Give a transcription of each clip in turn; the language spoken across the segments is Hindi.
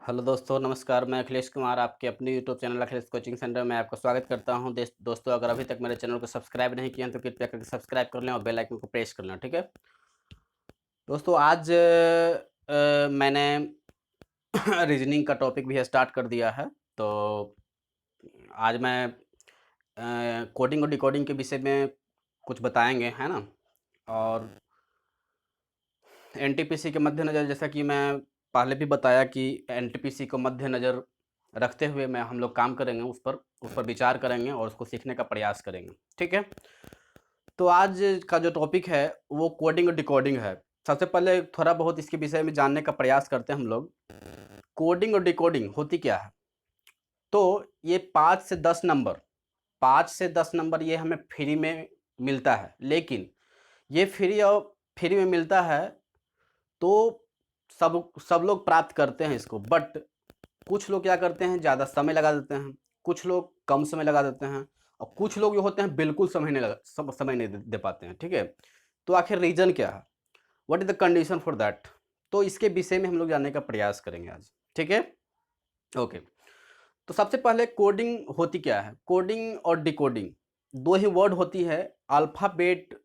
हेलो दोस्तों, नमस्कार। मैं अखिलेश कुमार आपके अपने YouTube channel Akhilesh coaching centre में आपका स्वागत करता हूं। दोस्तों, अगर अभी तक मेरे चैनल को सब्सक्राइब नहीं किया हैं तो कृपया करके सब्सक्राइब कर लें और बेल आइकन को प्रेस कर लें, ठीक है। दोस्तों, आज मैंने रीजनिंग का टॉपिक भी स्टार्ट कर दिया है। तो आज मैं कोडिंग और डिकोडिंग के विषय में कुछ बताएंगे, है ना। और एनटीपीसी के मद्देनज़र, जैसा कि मैं पहले भी बताया कि एनटीपीसी को मद्देनज़र रखते हुए हम लोग काम करेंगे, उस पर विचार करेंगे और उसको सीखने का प्रयास करेंगे, ठीक है। तो आज का जो टॉपिक है वो कोडिंग और डिकोडिंग है। सबसे पहले थोड़ा बहुत इसके विषय में जानने का प्रयास करते हैं हम लोग। कोडिंग और डिकोडिंग होती क्या है? तो ये 5 से 10 नंबर ये हमें फ्री में मिलता है, लेकिन ये फ्री में मिलता है तो सब सब लोग प्राप्त करते हैं इसको। बट कुछ लोग क्या करते हैं, ज़्यादा समय लगा देते हैं, कुछ लोग कम समय लगा देते हैं, और कुछ लोग जो होते हैं बिल्कुल समय नहीं दे पाते हैं, ठीक है। तो आखिर रीज़न क्या है? What is the condition for that? तो इसके विषय में हम लोग जानने का प्रयास करेंगे आज, ठीक है। ओके। तो सबसे पहले कोडिंग होती क्या है? कोडिंग और डिकोडिंग दो ही वर्ड होती है। अल्फ़ाबेट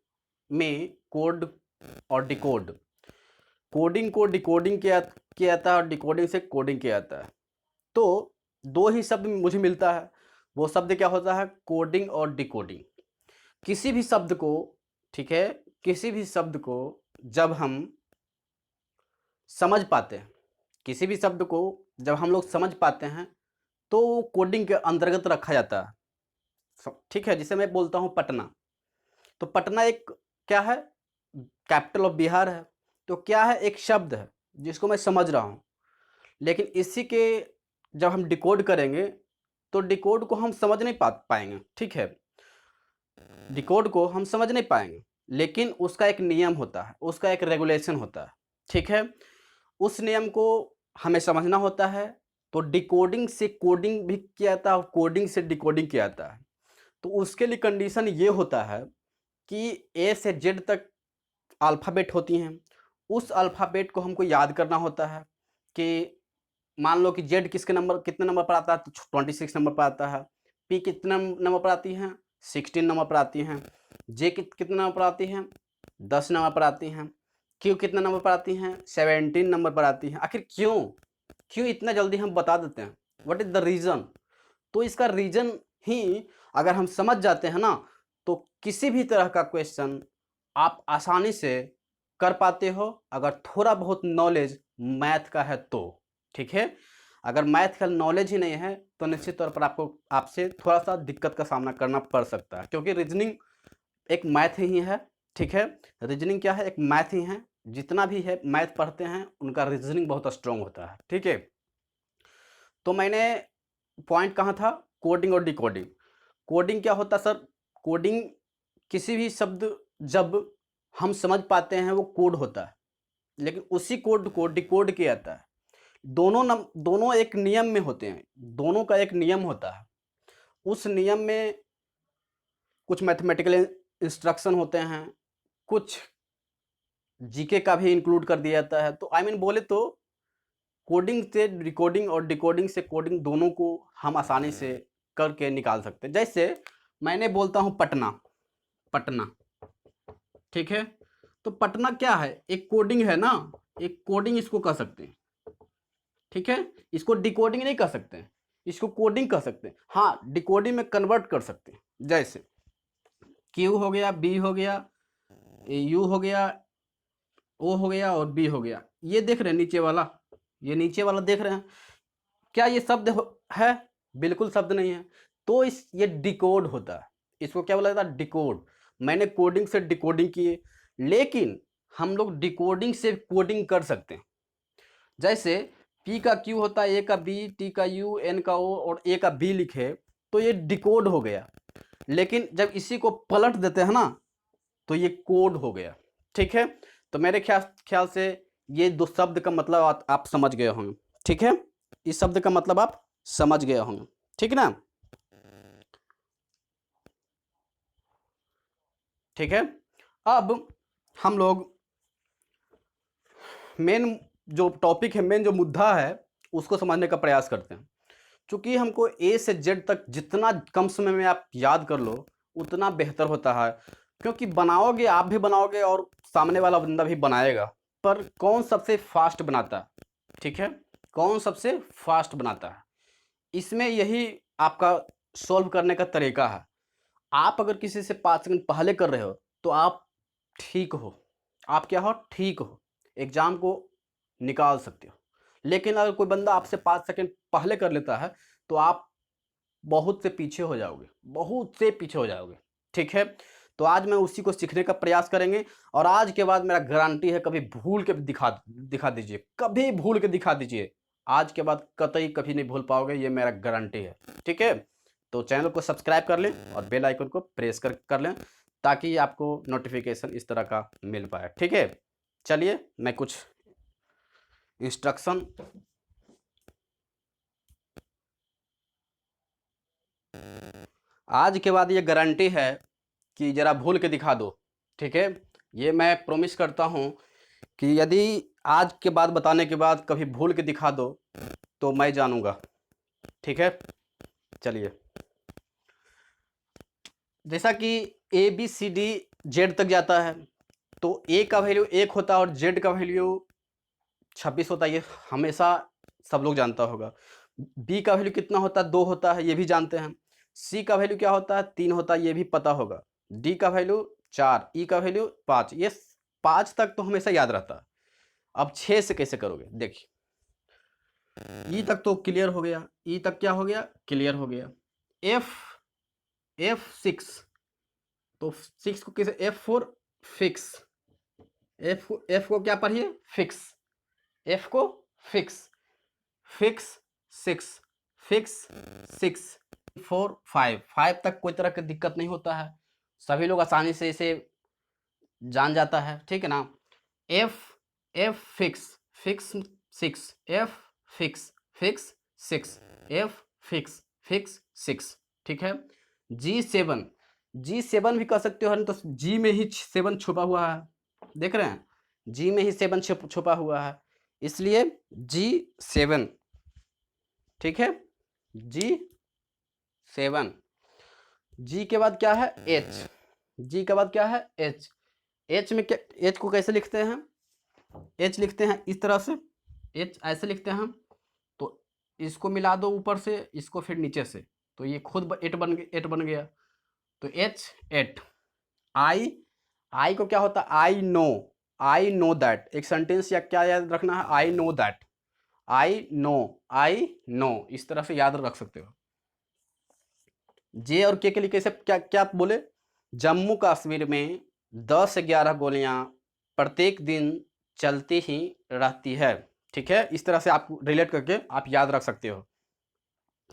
में कोड और डिकोड। कोडिंग को डिकोडिंग किया जाता है और डिकोडिंग से कोडिंग किया जाता है। तो दो ही शब्द मुझे मिलता है। वो शब्द क्या होता है? कोडिंग और डिकोडिंग। किसी भी शब्द को, ठीक है, किसी भी शब्द को जब हम समझ पाते हैं, किसी भी शब्द को जब हम लोग समझ पाते हैं तो वो कोडिंग के अंतर्गत रखा जाता है, ठीक है। जिसे मैं बोलता हूँ पटना। तो पटना एक क्या है? कैपिटल ऑफ बिहार है। तो क्या है? एक शब्द है जिसको मैं समझ रहा हूँ, लेकिन इसी के जब हम डिकोड करेंगे तो डिकोड को हम समझ नहीं पाएंगे, ठीक है। डिकोड को हम समझ नहीं पाएंगे, लेकिन उसका एक नियम होता है, उसका एक रेगुलेशन होता है, ठीक है। उस नियम को हमें समझना होता है। तो डिकोडिंग से कोडिंग भी किया जाता है और कोडिंग से डिकोडिंग किया जाता है। तो उसके लिए कंडीशन ये होता है कि ए से जेड तक अल्फ़ाबेट होती हैं। उस अल्फ़ाबेट को हमको याद करना होता है कि मान लो कि जेड कितने नंबर पर आता है? तो 26 नंबर पर आता है। पी कितने नंबर पर आती हैं? 16 नंबर पर आती हैं। जे कितने नंबर पर आती हैं? 10 नंबर पर आती हैं। क्यू कितने नंबर पर आती हैं? 17 नंबर पर आती हैं। आखिर क्यों? क्यों इतना जल्दी हम बता देते हैं? What is the reason? तो इसका रीज़न ही अगर हम समझ जाते हैं ना, तो किसी भी तरह का क्वेश्चन आप आसानी से कर पाते हो, अगर थोड़ा बहुत नॉलेज मैथ का है तो, ठीक है। अगर मैथ का नॉलेज ही नहीं है तो निश्चित तौर पर आपसे थोड़ा-सा दिक्कत का सामना करना पड़ सकता है, क्योंकि रीज़निंग एक मैथ ही है, ठीक है। रीज़निंग क्या है? एक मैथ ही है। जितना भी है मैथ पढ़ते हैं उनका रीज़निंग बहुत स्ट्रॉन्ग होता है, ठीक है। तो मैंने पॉइंट कहाँ था? कोडिंग और डिकोडिंग। कोडिंग क्या होता है सर? कोडिंग किसी भी शब्द जब हम समझ पाते हैं वो कोड होता है, लेकिन उसी कोड को डिकोड किया जाता है। दोनों एक नियम में होते हैं, दोनों का एक नियम होता है। उस नियम में कुछ मैथमेटिकल इंस्ट्रक्शन होते हैं, कुछ जीके का भी इंक्लूड कर दिया जाता है। तो आई मीन बोले तो कोडिंग से डिकोडिंग और डिकोडिंग से कोडिंग दोनों को हम आसानी से करके निकाल सकते हैं। जैसे मैंने बोलता हूँ पटना, पटना, ठीक है। तो पटना क्या है? एक कोडिंग है ना, एक कोडिंग इसको कह सकते हैं, ठीक है। इसको डिकोडिंग नहीं कह सकते हैं, इसको कोडिंग कह सकते हैं। हाँ, डिकोडिंग में कन्वर्ट कर सकते हैं। जैसे क्यू हो गया, बी हो गया, यू हो गया, ओ हो गया और बी हो गया। ये देख रहे हैं नीचे वाला, ये नीचे वाला देख रहे हैं? क्या ये शब्द है? बिल्कुल शब्द नहीं है। तो ये डिकोड होता है। इसको क्या बोला जाता है? डिकोड। मैंने कोडिंग से डिकोडिंग की है, लेकिन हम लोग डिकोडिंग से कोडिंग कर सकते हैं। जैसे पी का क्यू होता है, ए का बी, टी का यू, एन का ओ और ए का बी लिखे, तो ये डिकोड हो गया। लेकिन जब इसी को पलट देते हैं ना, तो ये कोड हो गया, ठीक है। तो मेरे ख्याल से ये दो शब्द का मतलब आप समझ गए होंगे, ठीक है। इस शब्द का मतलब आप समझ गए होंगे, ठीक ना? ठीक है। अब हम लोग मेन जो टॉपिक है, मेन जो मुद्दा है, उसको समझने का प्रयास करते हैं। चूँकि हमको ए से जेड तक जितना कम समय में आप याद कर लो उतना बेहतर होता है, क्योंकि बनाओगे, आप भी बनाओगे और सामने वाला बंदा भी बनाएगा, पर कौन सबसे फास्ट बनाता है, ठीक है, कौन सबसे फास्ट बनाता है, इसमें यही आपका सॉल्व करने का तरीका है। आप अगर किसी से 5 सेकंड पहले कर रहे हो तो आप ठीक हो, आप क्या हो, ठीक हो, एग्जाम को निकाल सकते हो। लेकिन अगर कोई बंदा आपसे 5 सेकंड पहले कर लेता है तो आप बहुत से पीछे हो जाओगे, बहुत से पीछे हो जाओगे, ठीक है। तो आज मैं उसी को सीखने का प्रयास करेंगे, और आज के बाद मेरा गारंटी है, कभी भूल के दिखा दीजिए, कभी भूल के दिखा दीजिए, आज के बाद कतई कभी नहीं भूल पाओगे, ये मेरा गारंटी है, ठीक है। तो चैनल को सब्सक्राइब कर लें और बेल आइकन को प्रेस कर लें, ताकि आपको नोटिफिकेशन इस तरह का मिल पाए, ठीक है। चलिए मैं कुछ इंस्ट्रक्शन आज के बाद ये गारंटी है कि ज़रा भूल के दिखा दो, ठीक है। ये मैं प्रॉमिस करता हूँ कि यदि आज के बाद बताने के बाद कभी भूल के दिखा दो तो मैं जानूँगा, ठीक है। चलिए, जैसा कि A B C D Z तक जाता है, तो ए का वैल्यू 1 होता है और जेड का वैल्यू 26 होता है, ये हमेशा सब लोग जानता होगा। बी का वैल्यू कितना होता है, 2 होता है, ये भी जानते हैं। सी का वैल्यू क्या होता है, 3 होता है, ये भी पता होगा। डी का वैल्यू 4, ई का वैल्यू 5, ये 5 तक तो हमेशा याद रहता है। अब 6 से कैसे करोगे, देखिए, ई तक तो क्लियर हो गया, ई तक क्या हो गया, क्लियर हो गया। F6, तो 6 को कैसे, F4 फिक्स, F को क्या पढ़िए, फिक्स, F को फिक्स, फिक्स 6, फिक्स 6, 4 5 तक कोई तरह की दिक्कत नहीं होता है, सभी लोग आसानी से इसे जान जाता है, ठीक है ना। F fix, fix 6, F fix, fix 6, F fix, fix 6, ठीक है। G7 भी कह सकते हो, तो G में ही 7 छुपा हुआ है, देख रहे हैं, G में ही 7 छुपा हुआ है, इसलिए G7, ठीक है, G7। G के बाद क्या है, H, G के बाद क्या है, H, H में क्या, H को कैसे लिखते हैं, H लिखते हैं इस तरह से, H ऐसे लिखते हैं हम, तो इसको मिला दो ऊपर से, इसको फिर नीचे से, तो ये खुद 8 बन गया, तो H 8। I को क्या होता है, आई नो दैट, एक सेंटेंस या क्या याद रखना है, I know that, I know, इस तरह से याद रख सकते हो। जे और के लिए कैसे, क्या क्या बोले, जम्मू कश्मीर में 10-11 गोलियां प्रत्येक दिन चलती ही रहती है, ठीक है। इस तरह से आप रिलेट करके आप याद रख सकते हो।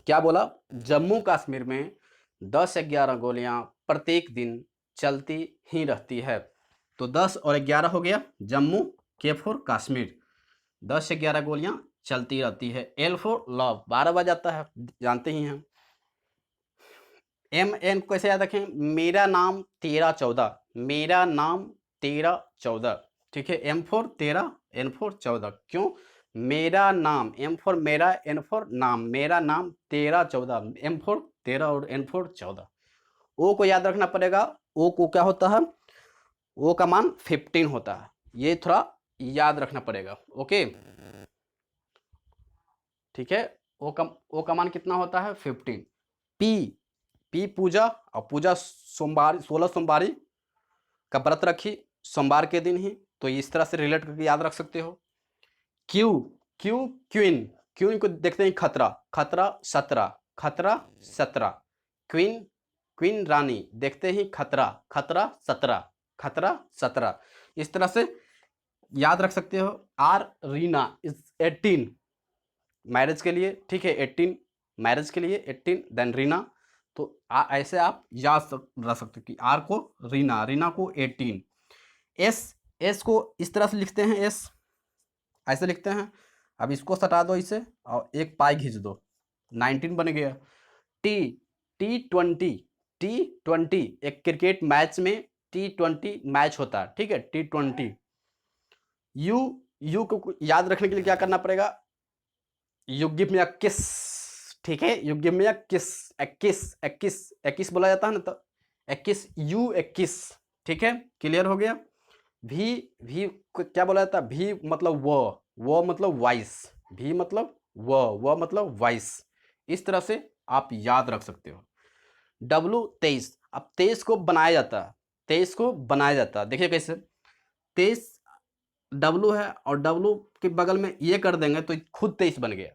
क्या बोला, जम्मू कश्मीर में 10-11 गोलियां प्रत्येक दिन चलती ही रहती है, तो 10 और 11 हो गया, जम्मू, के फॉर कश्मीर, 10 से 11 गोलियां चलती रहती है। L फॉर लव, 12 बज जाता है, जानते ही हैं। MN को कैसे याद रखें, मेरा नाम 13-14, मेरा नाम 13-14, ठीक है। M फॉर 13, N फॉर 14, क्यों, मेरा नाम, M फॉर मेरा, N फॉर नाम, मेरा नाम 13-14, M फॉर 13 और N फॉर 14। O को याद रखना पड़ेगा, O को क्या होता है, O का मान 15 होता है, ये थोड़ा याद रखना पड़ेगा, ओके, ठीक है। O का मान कितना होता है, 15। P पूजा, और पूजा सोमवार, 16 सोमवारी का व्रत रखी सोमवार के दिन ही, तो इस तरह से रिलेट करके याद रख सकते हो। क्वीन को देखते हैं, खतरा 17, क्वीन रानी, देखते ही खतरा 17, इस तरह से याद रख सकते हो। रीना इज 18 मैरिज के लिए, ठीक है, 18 मैरिज के लिए 18, देन रीना, तो ऐसे आप याद रख सकते हो कि आर को रीना को 18। एस को इस तरह से लिखते हैं, एस ऐसे लिखते हैं, अब इसको सटा दो इसे और एक पाई खींच दो, 19 बन गया। T20 एक क्रिकेट मैच में T20 मैच होता है, ठीक है, T20। यू को याद रखने के लिए क्या करना पड़ेगा, यू गिव मी अ किस, ठीक है, यू गिव मी अ किस, 21 बोला जाता है ना, तो 21, यू 21, ठीक है, क्लियर हो गया। भी क्या बोला जाता है, भी मतलब वो मतलब वॉइस, भी मतलब वो मतलब वॉइस, इस तरह से आप याद रख सकते हो। डब्लू 23, अब 23 को बनाया जाता है, 23 को बनाया जाता है, देखिए कैसे, 23 डब्लू है और डब्लू के बगल में ये कर देंगे तो खुद 23 बन गया।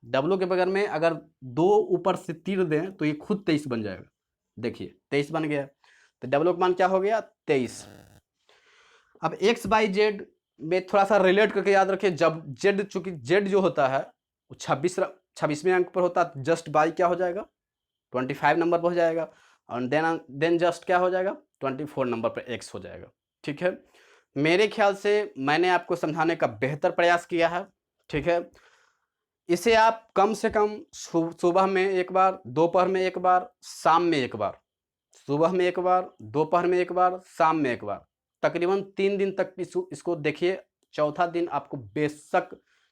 डब्लू के बगल में अगर 2 ऊपर से तीर दें तो ये खुद 23 बन जाएगा, देखिए 23 बन गया। तो डब्लू का मान क्या हो गया, 23। अब एक्स बाई जेड में थोड़ा सा रिलेट करके याद रखिए, जब जेड, चूंकि जेड जो होता है वो 26वें अंक पर होता है, जस्ट बाई क्या हो जाएगा, 25 नंबर पर हो जाएगा, और देन जस्ट क्या हो जाएगा, 24 नंबर पर एक्स हो जाएगा, ठीक है। मेरे ख्याल से मैंने आपको समझाने का बेहतर प्रयास किया है, ठीक है। इसे आप कम से कम सुबह में एक बार, दोपहर में एक बार, शाम में एक बार, सुबह में एक बार, दोपहर में एक बार, शाम में एक बार, तकरीबन 3 दिन तक इसको देखिए। चौथा दिन आपको बेशक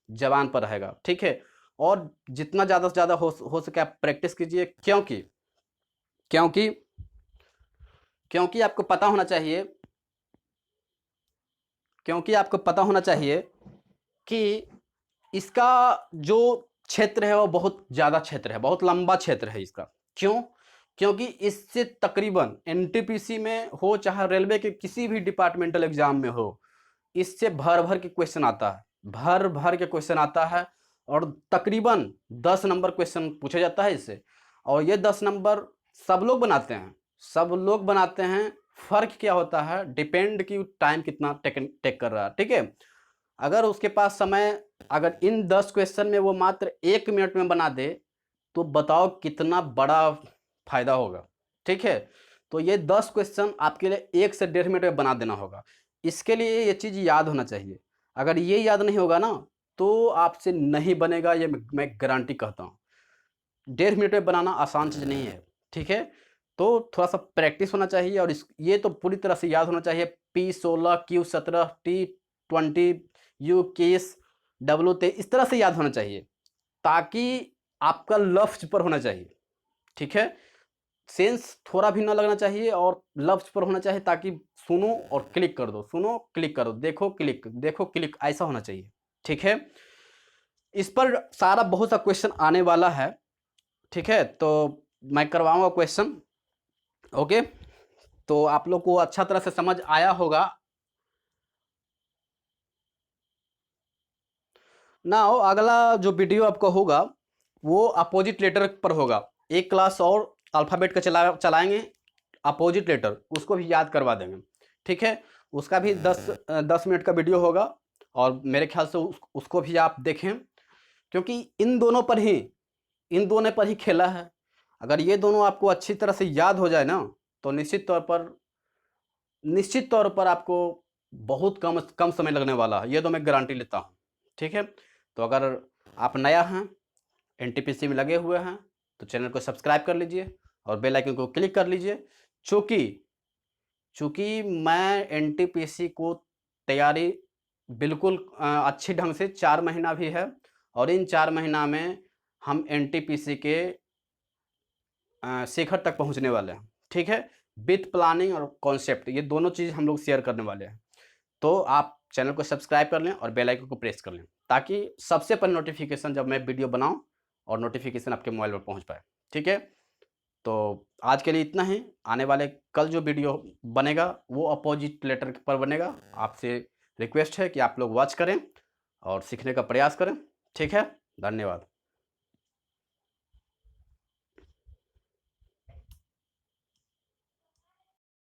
जबान पर रहेगा, ठीक है। और जितना ज़्यादा से ज़्यादा हो सके आप प्रैक्टिस कीजिए, क्योंकि क्योंकि क्योंकि आपको पता होना चाहिए, क्योंकि आपको पता होना चाहिए कि इसका जो क्षेत्र है वो बहुत ज़्यादा क्षेत्र है, बहुत लंबा क्षेत्र है इसका। क्यों? क्योंकि इससे तकरीबन एनटीपीसी में हो चाहे रेलवे के किसी भी डिपार्टमेंटल एग्जाम में हो, इससे भर भर के क्वेश्चन आता है, भर भर के क्वेश्चन आता है, और तकरीबन 10 नंबर क्वेश्चन पूछा जाता है इससे। और ये 10 नंबर सब लोग बनाते हैं, सब लोग बनाते हैं। फर्क क्या होता है, डिपेंड कि टाइम कितना टेक कर रहा है, ठीक है। अगर उसके पास समय, अगर इन 10 क्वेश्चन में वो मात्र 1 मिनट में बना दे तो बताओ कितना बड़ा फायदा होगा, ठीक है। तो ये 10 क्वेश्चन आपके लिए 1 से 1.5 मिनट में बना देना होगा। इसके लिए ये चीज़ याद होना चाहिए। अगर ये याद नहीं होगा ना तो आपसे नहीं बनेगा, ये मैं गारंटी कहता हूँ। 1.5 मिनट में बनाना आसान चीज़ नहीं है, ठीक है। तो थोड़ा सा प्रैक्टिस होना चाहिए, और ये तो पूरी तरह से याद होना चाहिए। P16, Q17, T20, U21, W23, इस तरह से याद होना चाहिए, ताकि आपका लफ्ज पर होना चाहिए, ठीक है। सेंस थोड़ा भी ना लगना चाहिए और लफ्ज पर होना चाहिए, ताकि सुनो और क्लिक कर दो, सुनो क्लिक करो, देखो क्लिक, देखो क्लिक, ऐसा होना चाहिए, ठीक है। इस पर सारा बहुत सा क्वेश्चन आने वाला है, ठीक है। तो मैं करवाऊंगा क्वेश्चन, ओके। तो आप लोग को अच्छा तरह से समझ आया होगा ना। अगला जो वीडियो आपका होगा वो अपोजिट लेटर पर होगा। एक क्लास और अल्फ़ाबेट का चलाएंगे, अपोजिट लेटर, उसको भी याद करवा देंगे, ठीक है। उसका भी 10 मिनट का वीडियो होगा, और मेरे ख्याल से उसको भी आप देखें, क्योंकि इन दोनों पर ही खेला है। अगर ये दोनों आपको अच्छी तरह से याद हो जाए ना तो निश्चित तौर पर आपको बहुत कम कम समय लगने वाला है, ये तो मैं गारंटी लेता हूँ, ठीक है। तो अगर आप नया हैं, एनटीपीसी में लगे हुए हैं, तो चैनल को सब्सक्राइब कर लीजिए और बेल आइकन को क्लिक कर लीजिए। चूँकि मैं एनटीपीसी को तैयारी बिल्कुल अच्छे ढंग से 4 महीना भी है, और इन 4 महीना में हम एनटीपीसी के शिखर तक पहुंचने वाले हैं, ठीक है। विथ प्लानिंग और कॉन्सेप्ट, ये दोनों चीज़ हम लोग शेयर करने वाले हैं। तो आप चैनल को सब्सक्राइब कर लें और बेल आइकन को प्रेस कर लें, ताकि सबसे पहले नोटिफिकेशन जब मैं वीडियो बनाऊं और नोटिफिकेशन आपके मोबाइल पर पहुंच पाए, ठीक है। तो आज के लिए इतना ही। आने वाले कल जो वीडियो बनेगा वो अपोजिट लेटर पर बनेगा। आपसे रिक्वेस्ट है कि आप लोग वॉच करें और सीखने का प्रयास करें, ठीक है। धन्यवाद।